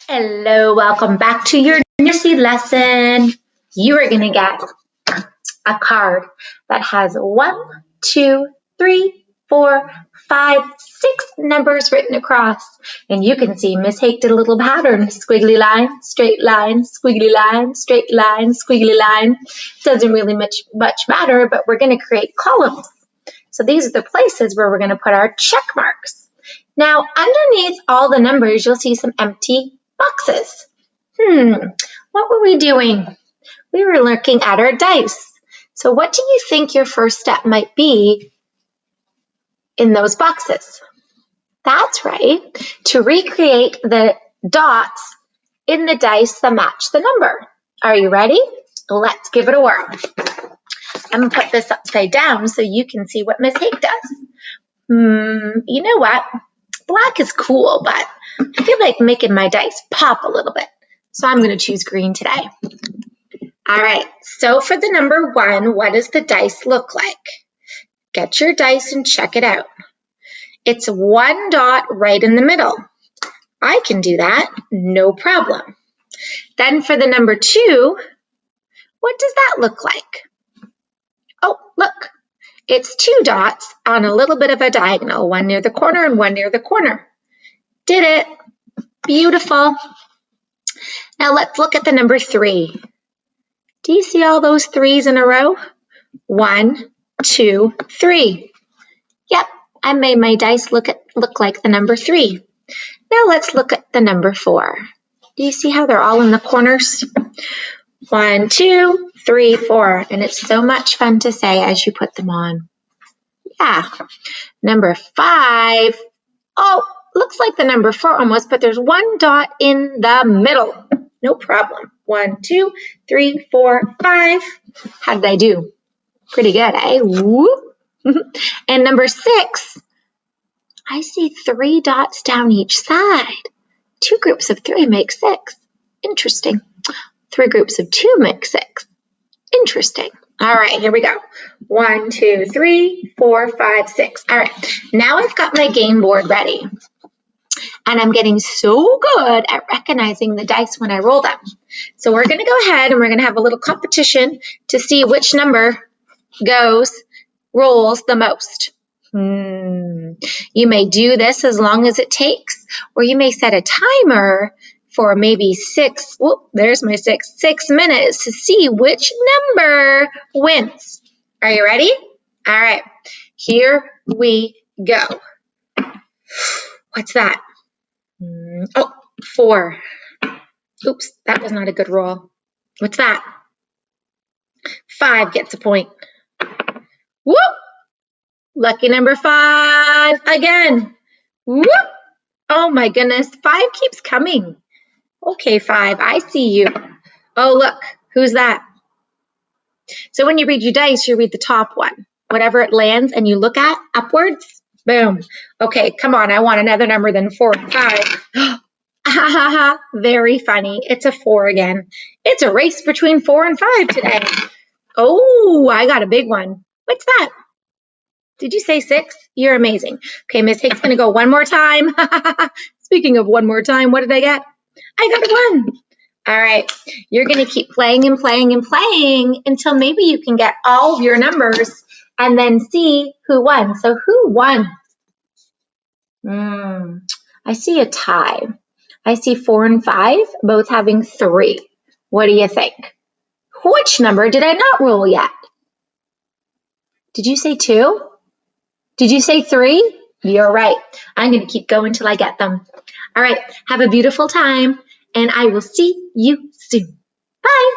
Hello, welcome back to your numeracy lesson. You are going to get a card that has 1, 2, 3, 4, 5, 6 numbers written across. And you can see Miss Hake did a little pattern. Squiggly line, straight line, squiggly line, straight line, squiggly line. Doesn't really much matter, but we're going to create columns. So these are the places where we're going to put our check marks. Now, underneath all the numbers, you'll see some empty boxes. What were we doing? We were looking at our dice. So what do you think your first step might be in those boxes? That's right, to recreate the dots in the dice that match the number. Are you ready? Let's give it a whirl. I'm going to put this upside down so you can see what Miss Hake does. You know what? Black is cool, but I feel like making my dice pop a little bit. So I'm going to choose green today. All right, so for the number 1, what does the dice look like? Get your dice and check it out. It's 1 dot right in the middle. I can do that, no problem. Then for the number 2, what does that look like? Oh, look, it's 2 dots on a little bit of a diagonal, one near the corner and one near the corner. Did it. Beautiful. Now let's look at the number 3. Do you see all those 3s in a row? 1, 2, 3. Yep, I made my dice look like the number 3. Now let's look at the number 4. Do you see how they're all in the corners? 1, 2, 3, 4. And it's so much fun to say as you put them on. Yeah. Number 5. Oh, looks like the number 4 almost, but there's 1 dot in the middle. No problem. 1, 2, 3, 4, 5. How did I do? Pretty good, eh? Whoop. And number 6, I see 3 dots down each side. 2 groups of 3 make 6. Interesting. 3 groups of 2 make 6. Interesting. All right, here we go. 1, 2, 3, 4, 5, 6. All right, now I've got my game board ready. And I'm getting so good at recognizing the dice when I roll them. So we're going to go ahead and we're going to have a little competition to see which number rolls the most. You may do this as long as it takes, or you may set a timer for maybe 6 minutes to see which number wins. Are you ready? All right, here we go. What's that? Oh, 4. Oops, that was not a good roll. What's that? 5 gets a point. Whoop! Lucky number 5 again. Whoop! Oh my goodness, 5 keeps coming. Okay, 5, I see you. Oh, look, who's that? So when you read your dice, you read the top one. Whatever it lands and you look at upwards, boom. Okay, come on, I want another number than 4 and 5. Very funny. It's a 4 again. It's a race between 4 and 5 today. Oh, I got a big one. What's that? Did you say 6? You're amazing. Okay, Miss Hake's going to go one more time. Speaking of one more time, what did I get? I got a 1. All right, you're going to keep playing and playing and playing until maybe you can get all of your numbers and then see who won. So who won? I see a tie. I see 4 and 5 both having 3. What do you think? Which number did I not roll yet? Did you say 2? Did you say 3? You're right. I'm going to keep going till I get them. All right, have a beautiful time, and I will see you soon. Bye.